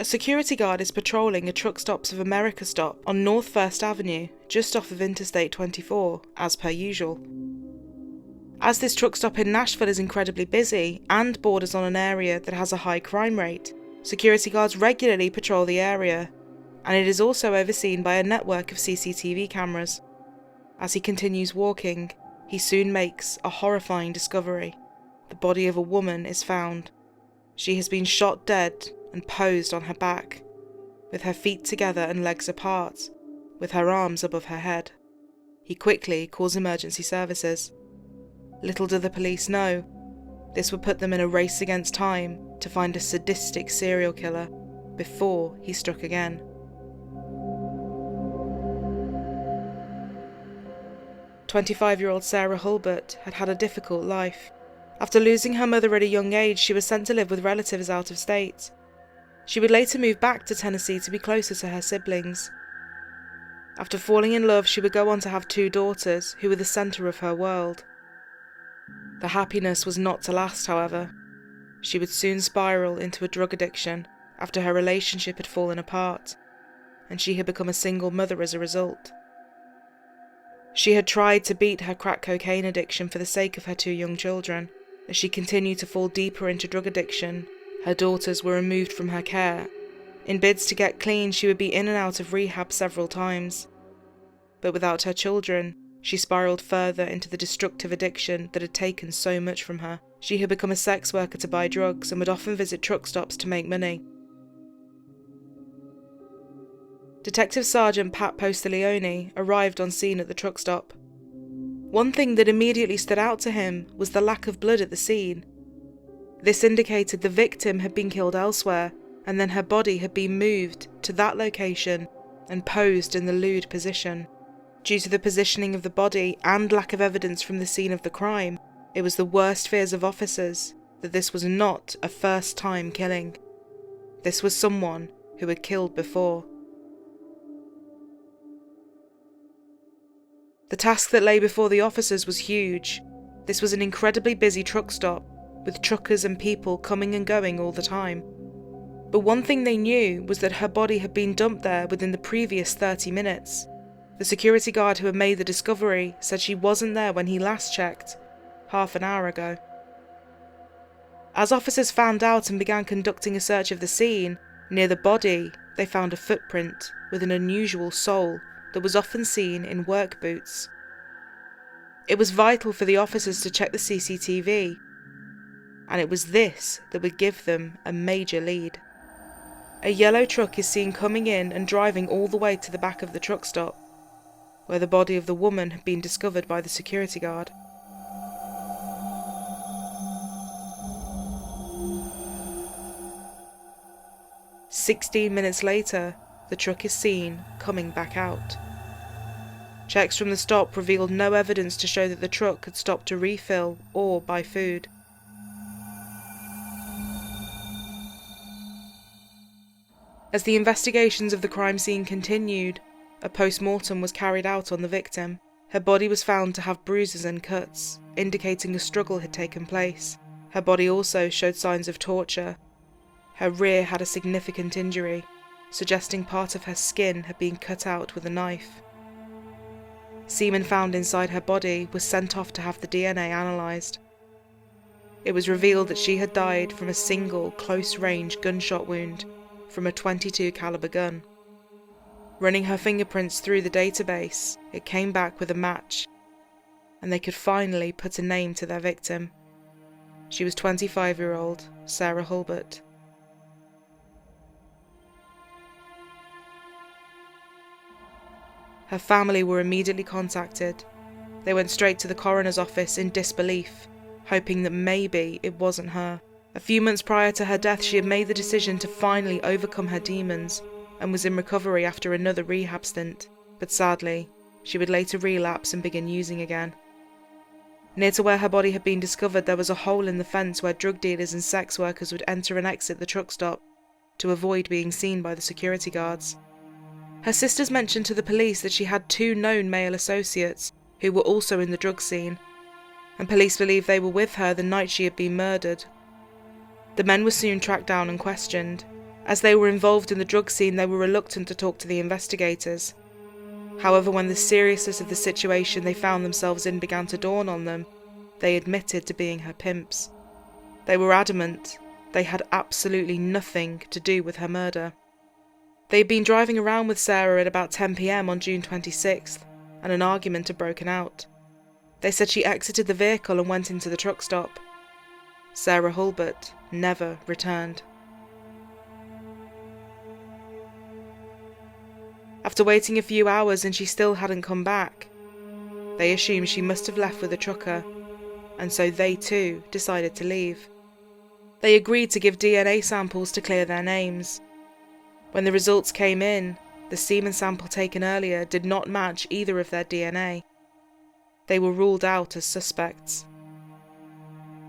A security guard is patrolling a Truck Stops of America stop on North 1st Avenue, just off of Interstate 24, as per usual. As this truck stop in Nashville is incredibly busy and borders on an area that has a high crime rate, security guards regularly patrol the area, and it is also overseen by a network of CCTV cameras. As he continues walking, he soon makes a horrifying discovery. The body of a woman is found. She has been shot dead and posed on her back, with her feet together and legs apart, with her arms above her head. He quickly calls emergency services. Little do the police know, this would put them in a race against time to find a sadistic serial killer before he struck again. "25-year-old Sarah Hulbert had had a difficult life. After losing her mother at a young age, she was sent to live with relatives out of state. She would later move back to Tennessee to be closer to her siblings. After falling in love, she would go on to have 2 daughters who were the centre of her world. The happiness was not to last, however. She would soon spiral into a drug addiction after her relationship had fallen apart, and she had become a single mother as a result. She had tried to beat her crack cocaine addiction for the sake of her 2 young children. As she continued to fall deeper into drug addiction, her daughters were removed from her care. In bids to get clean, she would be in and out of rehab several times. But without her children, she spiraled further into the destructive addiction that had taken so much from her. She had become a sex worker to buy drugs and would often visit truck stops to make money. Detective Sergeant Pat Postaleone arrived on scene at the truck stop. One thing that immediately stood out to him was the lack of blood at the scene. This indicated the victim had been killed elsewhere, and then her body had been moved to that location and posed in the lewd position. Due to the positioning of the body and lack of evidence from the scene of the crime, it was the worst fears of officers that this was not a first-time killing. This was someone who had killed before. The task that lay before the officers was huge. This was an incredibly busy truck stop, with truckers and people coming and going all the time. But one thing they knew was that her body had been dumped there within the previous 30 minutes. The security guard who had made the discovery said she wasn't there when he last checked, half an hour ago. As officers found out and began conducting a search of the scene, near the body they found a footprint with an unusual sole that was often seen in work boots. It was vital for the officers to check the CCTV, and it was this that would give them a major lead. A yellow truck is seen coming in and driving all the way to the back of the truck stop, where the body of the woman had been discovered by the security guard. "16 minutes later, the truck is seen coming back out. Checks from the stop revealed no evidence to show that the truck had stopped to refill or buy food. As the investigations of the crime scene continued, a post-mortem was carried out on the victim. Her body was found to have bruises and cuts, indicating a struggle had taken place. Her body also showed signs of torture. Her rear had a significant injury, suggesting part of her skin had been cut out with a knife. Semen found inside her body was sent off to have the DNA analysed. It was revealed that she had died from a single close-range gunshot wound from a .22 caliber gun. Running her fingerprints through the database, it came back with a match, and they could finally put a name to their victim. She was 25-year-old Sarah Hulbert. Her family were immediately contacted. They went straight to the coroner's office in disbelief, hoping that maybe it wasn't her. A few months prior to her death, she had made the decision to finally overcome her demons and was in recovery after another rehab stint, but sadly, she would later relapse and begin using again. Near to where her body had been discovered, there was a hole in the fence where drug dealers and sex workers would enter and exit the truck stop to avoid being seen by the security guards. Her sisters mentioned to the police that she had 2 known male associates who were also in the drug scene, and police believed they were with her the night she had been murdered. The men were soon tracked down and questioned, As they were involved in the drug scene, they were reluctant to talk to the investigators. However, when the seriousness of the situation they found themselves in began to dawn on them, they admitted to being her pimps. They were adamant they had absolutely nothing to do with her murder. They had been driving around with Sarah at about 10 p.m. on June 26th, and an argument had broken out. They said she exited the vehicle and went into the truck stop. Sarah Hulbert never returned. After waiting a few hours and she still hadn't come back, they assumed she must have left with a trucker, and so they too decided to leave. They agreed to give DNA samples to clear their names. When the results came in, the semen sample taken earlier did not match either of their DNA. They were ruled out as suspects.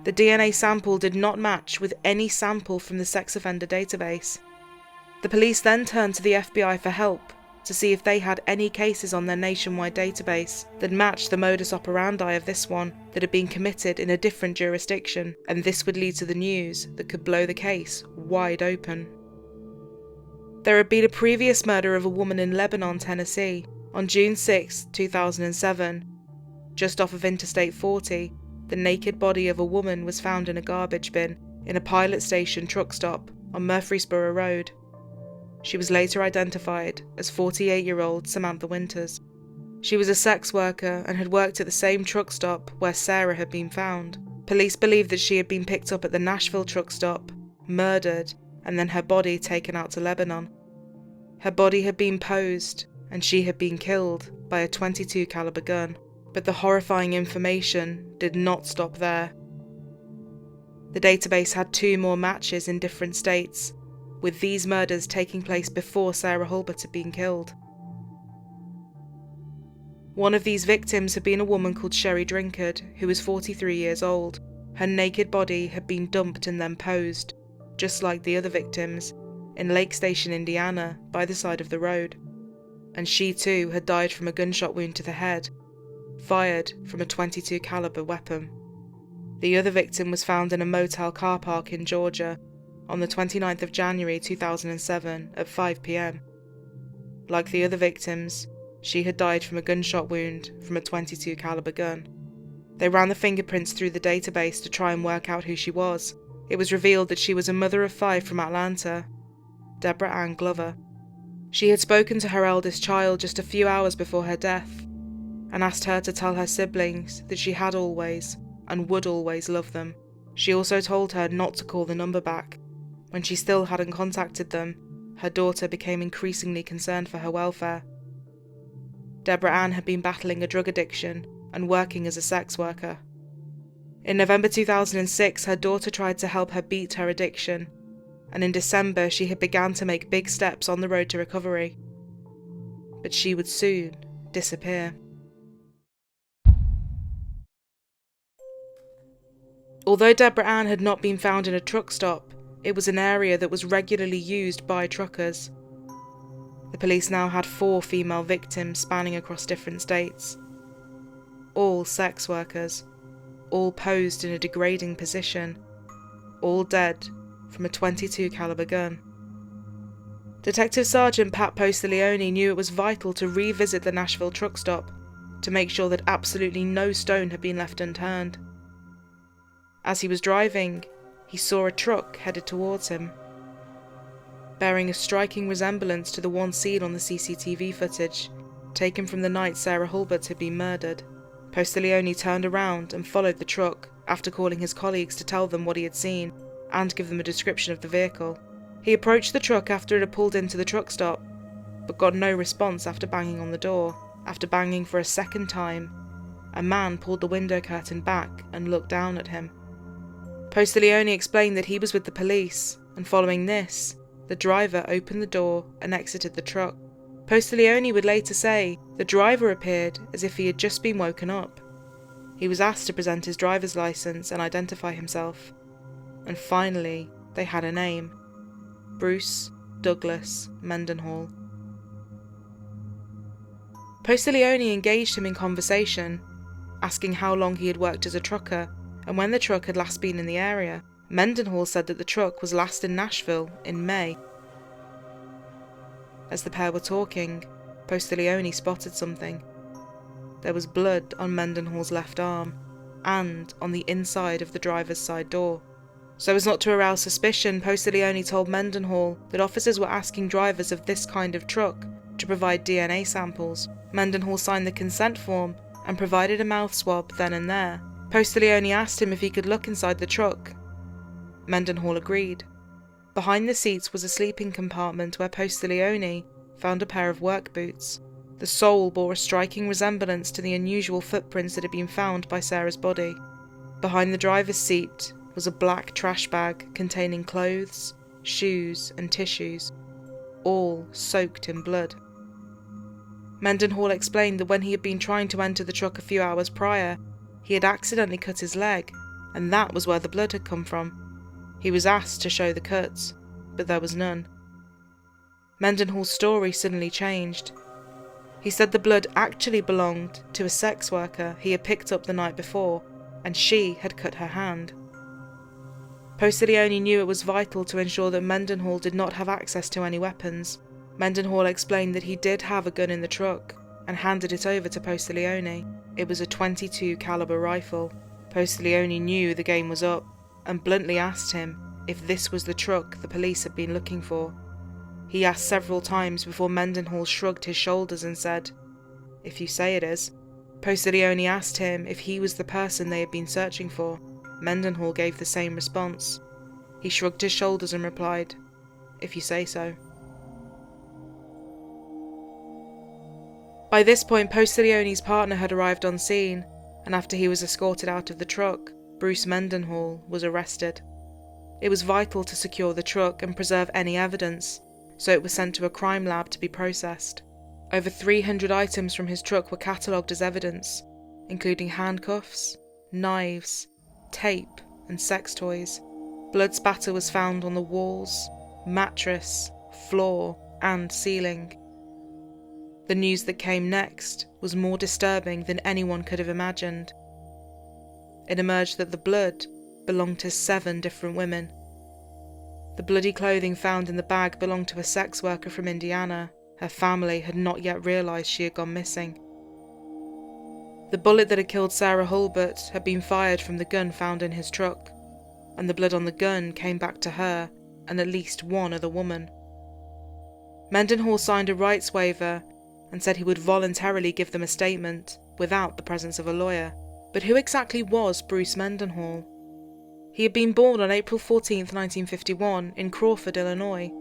The DNA sample did not match with any sample from the sex offender database. The police then turned to the FBI for help to see if they had any cases on their nationwide database that matched the modus operandi of this one that had been committed in a different jurisdiction, and this would lead to the news that could blow the case wide open. There had been a previous murder of a woman in Lebanon, Tennessee, on June 6, 2007. Just off of Interstate 40, the naked body of a woman was found in a garbage bin in a Pilot Station truck stop on Murfreesboro Road. She was later identified as 48-year-old Samantha Winters. She was a sex worker and had worked at the same truck stop where Sarah had been found. Police believed that she had been picked up at the Nashville truck stop, murdered, and then her body taken out to Lebanon. Her body had been posed, and she had been killed by a .22 caliber gun. But the horrifying information did not stop there. The database had 2 more matches in different states, with these murders taking place before Sarah Hulbert had been killed. One of these victims had been a woman called Sherry Drinkard, who was 43 years old. Her naked body had been dumped and then posed, just like the other victims, in Lake Station, Indiana, by the side of the road. And she too had died from a gunshot wound to the head, fired from a .22 caliber weapon. The other victim was found in a motel car park in Georgia on the 29th of January 2007 at 5 p.m. Like the other victims, she had died from a gunshot wound from a .22 caliber gun. They ran the fingerprints through the database to try and work out who she was. It was revealed that she was a mother of 5 from Atlanta, Deborah Ann Glover. She had spoken to her eldest child just a few hours before her death, and asked her to tell her siblings that she had always and would always love them. She also told her not to call the number back. When she still hadn't contacted them, her daughter became increasingly concerned for her welfare. Deborah Ann had been battling a drug addiction and working as a sex worker. In November 2006, her daughter tried to help her beat her addiction, and in December she had begun to make big steps on the road to recovery. But she would soon disappear. Although Deborah Ann had not been found in a truck stop, it was an area that was regularly used by truckers. The police now had 4 female victims spanning across different states. All sex workers, all posed in a degrading position, all dead from a .22 caliber gun. Detective Sergeant Pat Postilione knew it was vital to revisit the Nashville truck stop to make sure that absolutely no stone had been left unturned. As he was driving, he saw a truck headed towards him, bearing a striking resemblance to the one seen on the CCTV footage taken from the night Sarah Hulbert had been murdered. Postilione turned around and followed the truck after calling his colleagues to tell them what he had seen and give them a description of the vehicle. He approached the truck after it had pulled into the truck stop, but got no response after banging on the door. After banging for a second time, a man pulled the window curtain back and looked down at him. Postilione explained that he was with the police, and following this, the driver opened the door and exited the truck. Postilione would later say the driver appeared as if he had just been woken up. He was asked to present his driver's license and identify himself. And finally, they had a name: Bruce Douglas Mendenhall. Postilione engaged him in conversation, asking how long he had worked as a trucker and when the truck had last been in the area. Mendenhall said that the truck was last in Nashville in May. As the pair were talking, Postilione spotted something. There was blood on Mendenhall's left arm, and on the inside of the driver's side door. So as not to arouse suspicion, Postilione told Mendenhall that officers were asking drivers of this kind of truck to provide DNA samples. Mendenhall signed the consent form and provided a mouth swab then and there. Postilione asked him if he could look inside the truck. Mendenhall agreed. Behind the seats was a sleeping compartment where Postilione found a pair of work boots. The sole bore a striking resemblance to the unusual footprints that had been found by Sarah's body. Behind the driver's seat was a black trash bag containing clothes, shoes and tissues, all soaked in blood. Mendenhall explained that when he had been trying to enter the truck a few hours prior, he had accidentally cut his leg, and that was where the blood had come from. He was asked to show the cuts, but there was none. Mendenhall's story suddenly changed. He said the blood actually belonged to a sex worker he had picked up the night before, and she had cut her hand. Postilione knew it was vital to ensure that Mendenhall did not have access to any weapons. Mendenhall explained that he did have a gun in the truck, and handed it over to Postilione. It was a .22 caliber rifle. Postilione knew the game was up, and bluntly asked him if this was the truck the police had been looking for. He asked several times before Mendenhall shrugged his shoulders and said, "If you say it is." Postilione asked him if he was the person they had been searching for. Mendenhall gave the same response. He shrugged his shoulders and replied, "If you say so." By this point, Postilione's partner had arrived on scene, and after he was escorted out of the truck, Bruce Mendenhall was arrested. It was vital to secure the truck and preserve any evidence, so it was sent to a crime lab to be processed. Over 300 items from his truck were catalogued as evidence, including handcuffs, knives, tape, and sex toys. Blood spatter was found on the walls, mattress, floor, and ceiling. The news that came next was more disturbing than anyone could have imagined. It emerged that the blood belonged to 7 different women. The bloody clothing found in the bag belonged to a sex worker from Indiana. Her family had not yet realised she had gone missing. The bullet that had killed Sarah Hulbert had been fired from the gun found in his truck, and the blood on the gun came back to her and at least one other woman. Mendenhall signed a rights waiver and said he would voluntarily give them a statement without the presence of a lawyer. But who exactly was Bruce Mendenhall? He had been born on April 14, 1951, in Crawford, Illinois.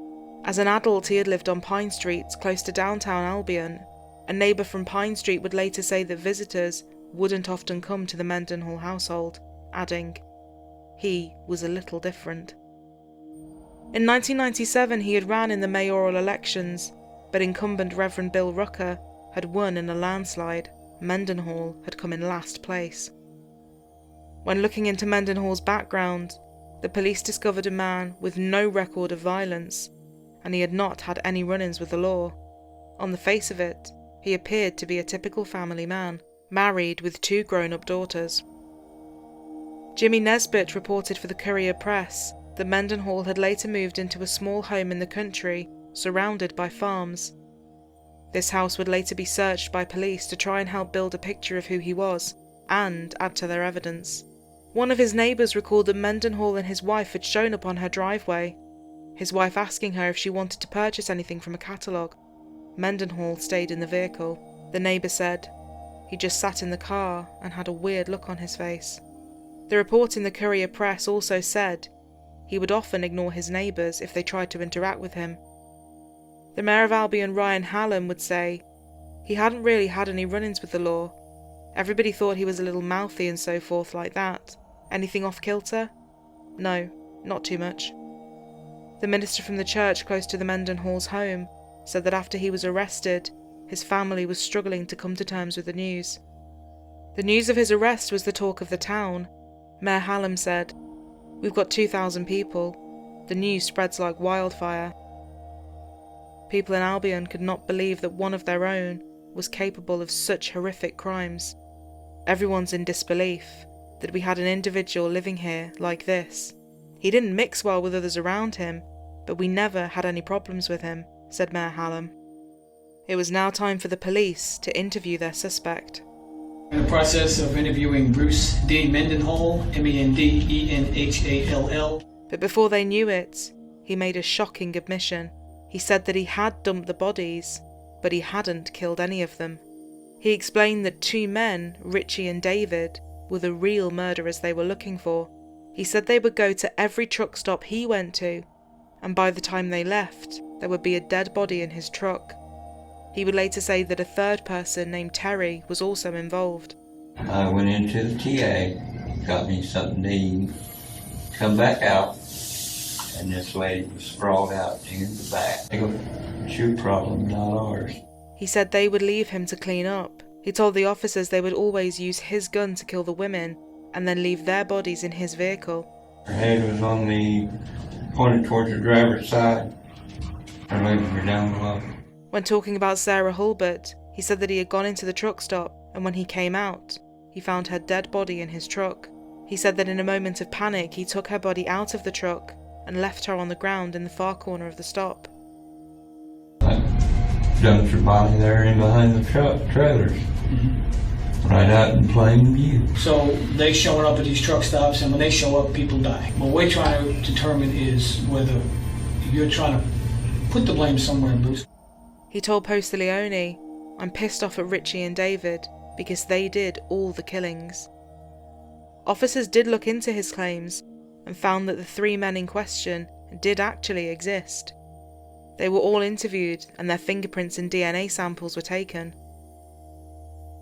As an adult, he had lived on Pine Street, close to downtown Albion. A neighbour from Pine Street would later say that visitors wouldn't often come to the Mendenhall household, adding, "He was a little different." In 1997, he had ran in the mayoral elections, but incumbent Reverend Bill Rucker had won in a landslide. Mendenhall had come in last place. When looking into Mendenhall's background, the police discovered a man with no record of violence, and he had not had any run-ins with the law. On the face of it, he appeared to be a typical family man, married with 2 grown-up daughters. Jimmy Nesbitt reported for the Courier Press that Mendenhall had later moved into a small home in the country, surrounded by farms. This house would later be searched by police to try and help build a picture of who he was, and add to their evidence. One of his neighbours recalled that Mendenhall and his wife had shown up on her driveway, his wife asking her if she wanted to purchase anything from a catalogue. Mendenhall stayed in the vehicle. The neighbour said he just sat in the car and had a weird look on his face. The report in the Courier Press also said he would often ignore his neighbours if they tried to interact with him. The Mayor of Albion, Ryan Hallam, would say he hadn't really had any run-ins with the law. Everybody thought he was a little mouthy and so forth like that. Anything off-kilter? No, not too much. The minister from the church close to the Mendenhall's home said that after he was arrested, his family was struggling to come to terms with the news. The news of his arrest was the talk of the town. Mayor Hallam said, "We've got 2,000 people. The news spreads like wildfire." People in Albion could not believe that one of their own was capable of such horrific crimes. Everyone's in disbelief that we had an individual living here like this. He didn't mix well with others around him, but we never had any problems with him, said Mayor Hallam. It was now time for the police to interview their suspect. In the process of interviewing Bruce D. Mendenhall, Mendenhall. But before they knew it, he made a shocking admission. He said that he had dumped the bodies, but he hadn't killed any of them. He explained that 2 men, Richie and David, were the real murderers they were looking for. He said they would go to every truck stop he went to, and by the time they left, there would be a dead body in his truck. He would later say that a third person named Terry was also involved. I went into the TA, got me something to eat, come back out, and this lady was sprawled out in the back. I go, it's your problem, not ours. He said they would leave him to clean up. He told the officers they would always use his gun to kill the women, and then leave their bodies in his vehicle. Her head was pointed towards the driver's side. Her legs were down below. When talking about Sarah Hulbert, he said that he had gone into the truck stop, and when he came out, he found her dead body in his truck. He said that in a moment of panic, he took her body out of the truck and left her on the ground in the far corner of the stop. I dumped her body there in behind the trailers. Right out in plain view. So they showing up at these truck stops, and when they show up, people die. What we're trying to determine is whether you're trying to put the blame somewhere, Bruce. He told Post Leone, "I'm pissed off at Richie and David because they did all the killings." Officers did look into his claims and found that the 3 men in question did actually exist. They were all interviewed and their fingerprints and DNA samples were taken.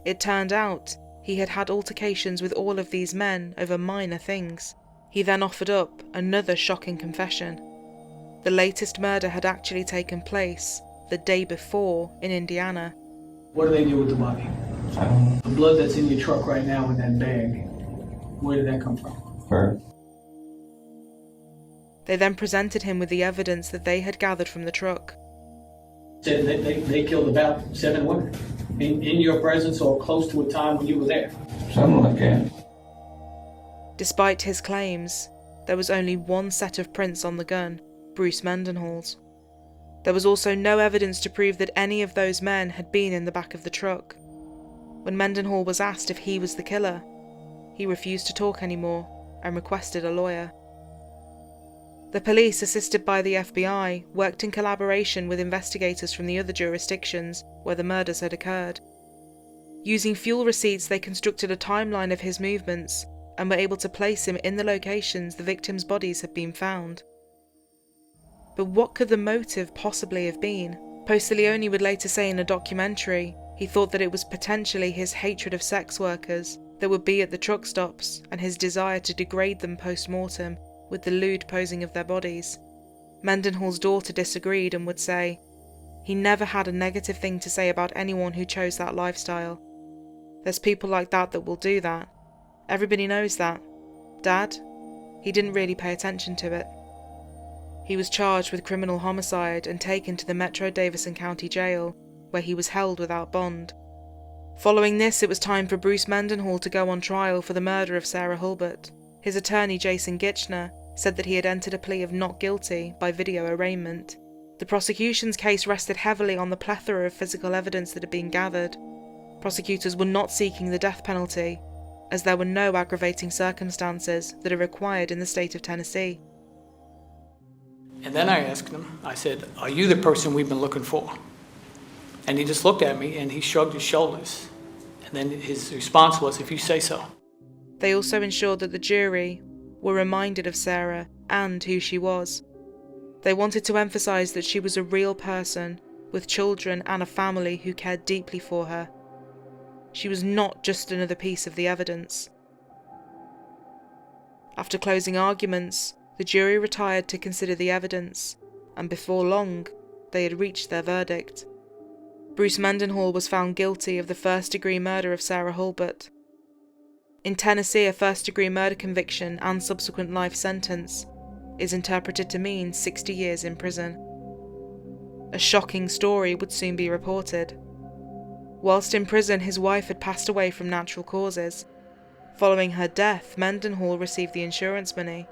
It turned out he had had altercations with all of these men over minor things. He then offered up another shocking confession. The latest murder had actually taken place the day before in Indiana. What do they do with the body? I don't know. The blood that's in your truck right now in that bag, where did that come from? Her. They then presented him with the evidence that they had gathered from the truck. Said they killed about 7 women in your presence or close to a time when you were there. Something like that. Despite his claims, there was only 1 set of prints on the gun, Bruce Mendenhall's. There was also no evidence to prove that any of those men had been in the back of the truck. When Mendenhall was asked if he was the killer, he refused to talk anymore and requested a lawyer. The police, assisted by the FBI, worked in collaboration with investigators from the other jurisdictions where the murders had occurred. Using fuel receipts, they constructed a timeline of his movements and were able to place him in the locations the victims' bodies had been found. But what could the motive possibly have been? Post Leone would later say in a documentary he thought that it was potentially his hatred of sex workers that would be at the truck stops and his desire to degrade them post-mortem with the lewd posing of their bodies. Mendenhall's daughter disagreed and would say, "He never had a negative thing to say about anyone who chose that lifestyle. There's people like that will do that. Everybody knows that. Dad, he didn't really pay attention to it." He was charged with criminal homicide and taken to the Metro Davidson County Jail, where he was held without bond. Following this, it was time for Bruce Mendenhall to go on trial for the murder of Sarah Hulbert. His attorney, Jason Gitchner, said that he had entered a plea of not guilty by video arraignment. The prosecution's case rested heavily on the plethora of physical evidence that had been gathered. Prosecutors were not seeking the death penalty, as there were no aggravating circumstances that are required in the state of Tennessee. And then I asked him, I said, "Are you the person we've been looking for?" And he just looked at me and he shrugged his shoulders. And then his response was, "If you say so." They also ensured that the jury were reminded of Sarah and who she was. They wanted to emphasize that she was a real person with children and a family who cared deeply for her. She was not just another piece of the evidence. After closing arguments, the jury retired to consider the evidence, and before long, they had reached their verdict. Bruce Mendenhall was found guilty of the first-degree murder of Sarah Hulbert. In Tennessee, a first-degree murder conviction and subsequent life sentence is interpreted to mean 60 years in prison. A shocking story would soon be reported. Whilst in prison, his wife had passed away from natural causes. Following her death, Mendenhall received the insurance money.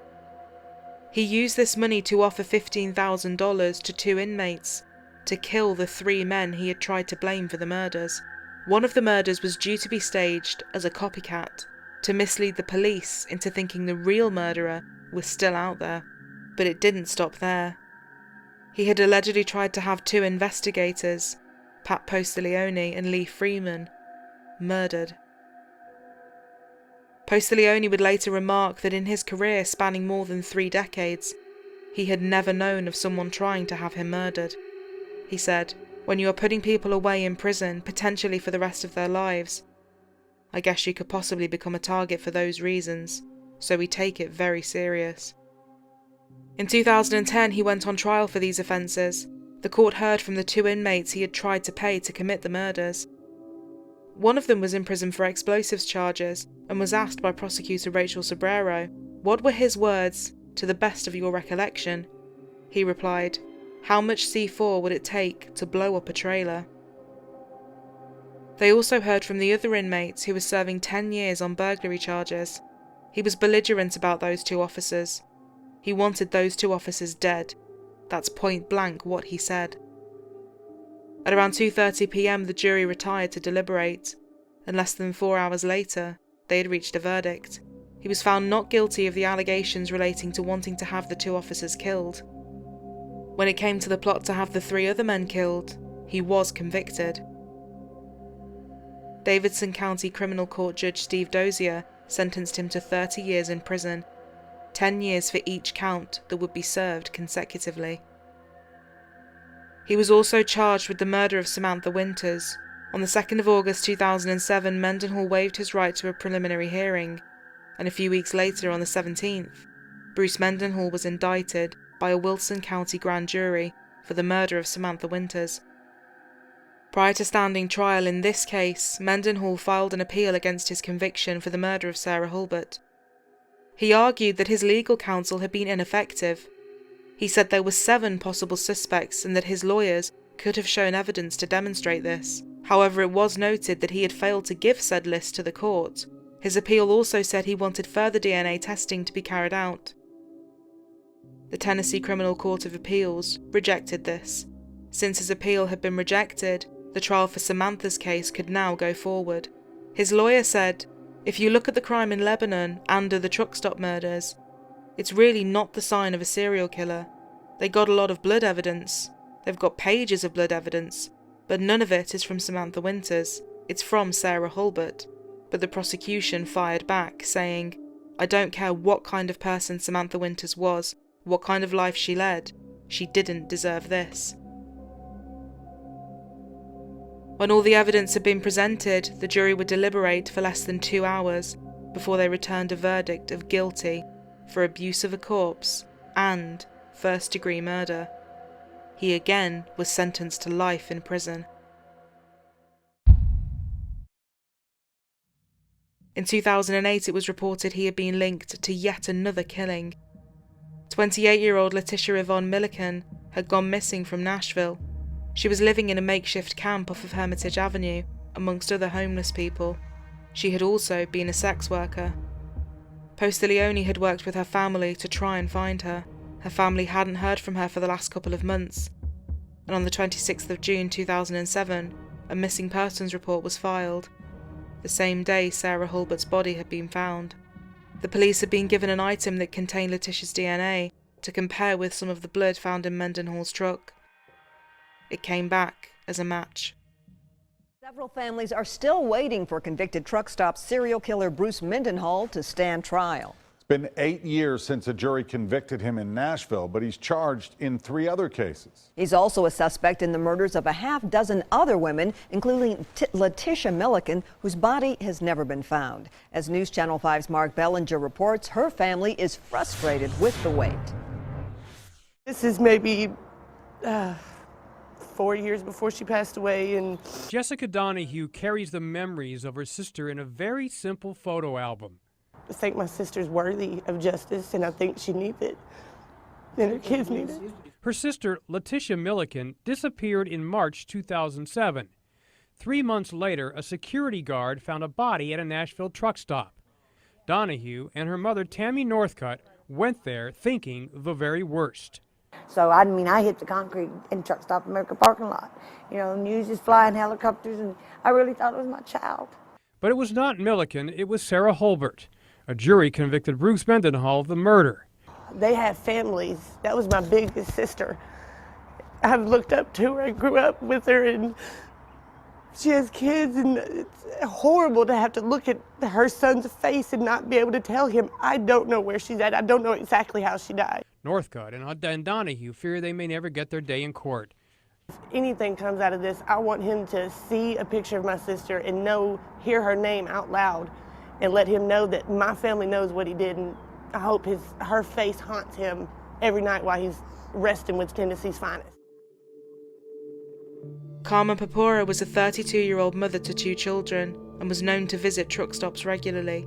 He used this money to offer $15,000 to 2 inmates to kill the 3 men he had tried to blame for the murders. One of the murders was due to be staged as a copycat, to mislead the police into thinking the real murderer was still out there. But it didn't stop there. He had allegedly tried to have 2 investigators, Pat Postilione and Lee Freeman, murdered. Postilione would later remark that in his career spanning more than 3 decades, he had never known of someone trying to have him murdered. He said, "When you are putting people away in prison, potentially for the rest of their lives, I guess you could possibly become a target for those reasons, so we take it very serious." In 2010, he went on trial for these offences. The court heard from the 2 inmates he had tried to pay to commit the murders. One of them was in prison for explosives charges and was asked by prosecutor Rachel Sobrero, what were his words, to the best of your recollection. He replied, "How much C4 would it take to blow up a trailer?" They also heard from the other inmate who was serving 10 years on burglary charges. He was belligerent about those 2 officers. He wanted those 2 officers dead. That's point blank what he said. At around 2:30 p.m, the jury retired to deliberate, and less than 4 hours later, they had reached a verdict. He was found not guilty of the allegations relating to wanting to have the 2 officers killed. When it came to the plot to have the 3 other men killed, he was convicted. Davidson County Criminal Court Judge Steve Dozier sentenced him to 30 years in prison, 10 years for each count that would be served consecutively. He was also charged with the murder of Samantha Winters. On the 2nd of August 2007, Mendenhall waived his right to a preliminary hearing, and a few weeks later, on the 17th, Bruce Mendenhall was indicted by a Wilson County grand jury for the murder of Samantha Winters. Prior to standing trial in this case, Mendenhall filed an appeal against his conviction for the murder of Sarah Hulbert. He argued that his legal counsel had been ineffective. He said there were 7 possible suspects and that his lawyers could have shown evidence to demonstrate this. However, it was noted that he had failed to give said list to the court. His appeal also said he wanted further DNA testing to be carried out. The Tennessee Criminal Court of Appeals rejected this. Since his appeal had been rejected, the trial for Samantha's case could now go forward. His lawyer said, "If you look at the crime in Lebanon and the truck stop murders, it's really not the sign of a serial killer. They got a lot of blood evidence. They've got pages of blood evidence, but none of it is from Samantha Winters. It's from Sarah Hulbert." But the prosecution fired back, saying, "I don't care what kind of person Samantha Winters was, what kind of life she led. She didn't deserve this." When all the evidence had been presented, the jury would deliberate for less than 2 hours before they returned a verdict of guilty for abuse of a corpse and first-degree murder. He again was sentenced to life in prison. In 2008, it was reported he had been linked to yet another killing. 28-year-old Leticia Yvonne Milliken had gone missing from Nashville. She was living in a makeshift camp off of Hermitage Avenue, amongst other homeless people. She had also been a sex worker. Postilione had worked with her family to try and find her. Her family hadn't heard from her for the last couple of months, and on the 26th of June 2007, a missing persons report was filed. The same day Sarah Hulbert's body had been found. The police had been given an item that contained Leticia's DNA to compare with some of the blood found in Mendenhall's truck. It came back as a match. Several families are still waiting for convicted truck stop serial killer Bruce Mendenhall to stand trial. It's been 8 years since a jury convicted him in Nashville, but he's charged in 3 other cases. He's also a suspect in the murders of a half-dozen other women, including Leticia Milliken, whose body has never been found. As News Channel 5's Mark Bellinger reports, her family is frustrated with the wait. This is maybe 4 years before she passed away. And Jessica Donahue carries the memories of her sister in a very simple photo album. I think my sister's worthy of justice, and I think she needs it, and her kids need it. Her sister, Leticia Milliken, disappeared in March 2007. 3 months later, a security guard found a body at a Nashville truck stop. Donahue and her mother, Tammy Northcutt, went there thinking the very worst. So I hit the concrete in Truck Stop America parking lot. You know, news is flying, helicopters, and I really thought it was my child. But it was not Milliken, it was Sarah Hulbert. A jury convicted Bruce Mendenhall of the murder. They have families. That was my biggest sister. I've looked up to her. I grew up with her, and she has kids, and it's horrible to have to look at her son's face and not be able to tell him, I don't know where she's at. I don't know exactly how she died. Northcutt and Donahue fear they may never get their day in court. If anything comes out of this, I want him to see a picture of my sister and hear her name out loud and let him know that my family knows what he did, and I hope her face haunts him every night while he's resting with Tennessee's finest. Karma Papora was a 32-year-old mother to 2 children and was known to visit truck stops regularly.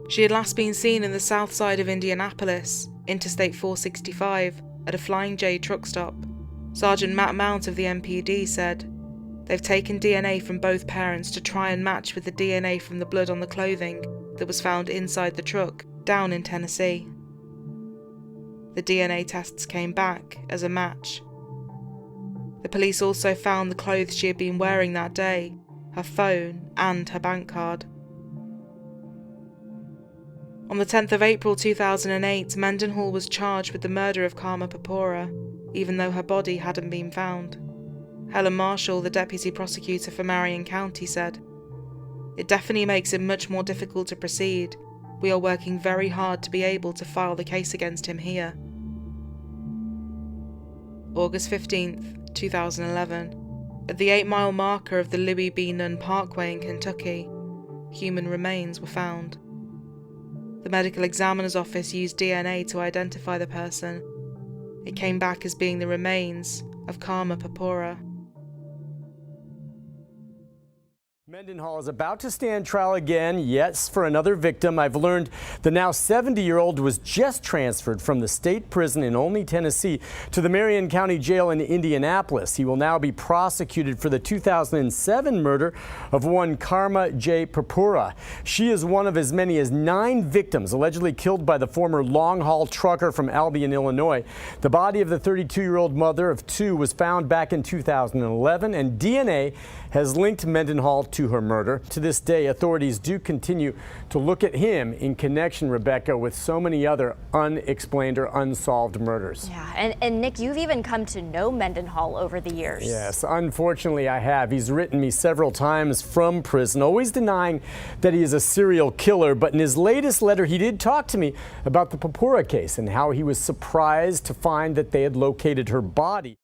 She had last been seen in the south side of Indianapolis, Interstate 465, at a Flying J truck stop. Sergeant Matt Mount of the MPD said, "They've taken DNA from both parents to try and match with the DNA from the blood on the clothing that was found inside the truck down in Tennessee." The DNA tests came back as a match. The police also found the clothes she had been wearing that day, her phone, and her bank card. On the 10th of April 2008, Mendenhall was charged with the murder of Karma Papora, even though her body hadn't been found. Helen Marshall, the deputy prosecutor for Marion County, said, "It definitely makes it much more difficult to proceed. We are working very hard to be able to file the case against him here." August 15th, 2011. At the 8-mile marker of the Louis B. Nunn Parkway in Kentucky, human remains were found. The medical examiner's office used DNA to identify the person. It came back as being the remains of Karma Papora. Mendenhall is about to stand trial again, yes, for another victim. I've learned the now 70-year-old was just transferred from the state prison in Olney, Tennessee, to the Marion County Jail in Indianapolis. He will now be prosecuted for the 2007 murder of one Karma J. Papora. She is one of as many as 9 victims allegedly killed by the former long-haul trucker from Albion, Illinois. The body of the 32-year-old mother of 2 was found back in 2011, and DNA has linked Mendenhall to her murder. To this day, authorities do continue to look at him in connection, Rebecca, with so many other unexplained or unsolved murders. Yeah, and Nick, you've even come to know Mendenhall over the years. Yes, unfortunately I have. He's written me several times from prison, always denying that he is a serial killer, but in his latest letter he did talk to me about the Papora case and how he was surprised to find that they had located her body.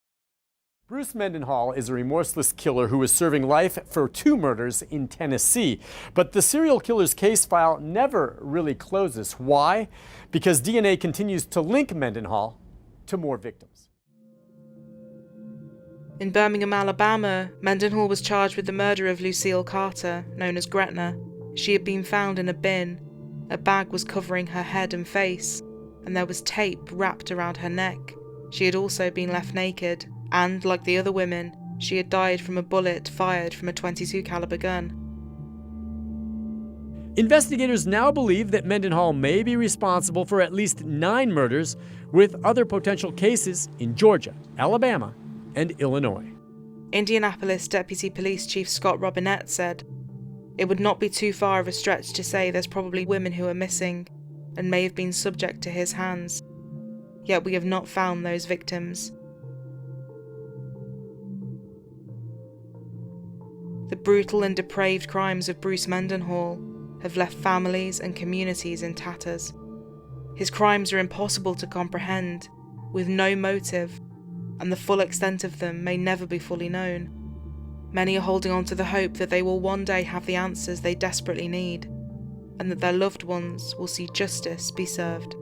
Bruce Mendenhall is a remorseless killer who is serving life for 2 murders in Tennessee. But the serial killer's case file never really closes. Why? Because DNA continues to link Mendenhall to more victims. In Birmingham, Alabama, Mendenhall was charged with the murder of Lucille Carter, known as Gretna. She had been found in a bin. A bag was covering her head and face, and there was tape wrapped around her neck. She had also been left naked. And, like the other women, she had died from a bullet fired from a .22 caliber gun. Investigators now believe that Mendenhall may be responsible for at least 9 murders, with other potential cases in Georgia, Alabama, and Illinois. Indianapolis Deputy Police Chief Scott Robinette said, "It would not be too far of a stretch to say there's probably women who are missing and may have been subject to his hands. Yet we have not found those victims." The brutal and depraved crimes of Bruce Mendenhall have left families and communities in tatters. His crimes are impossible to comprehend, with no motive, and the full extent of them may never be fully known. Many are holding on to the hope that they will one day have the answers they desperately need, and that their loved ones will see justice be served.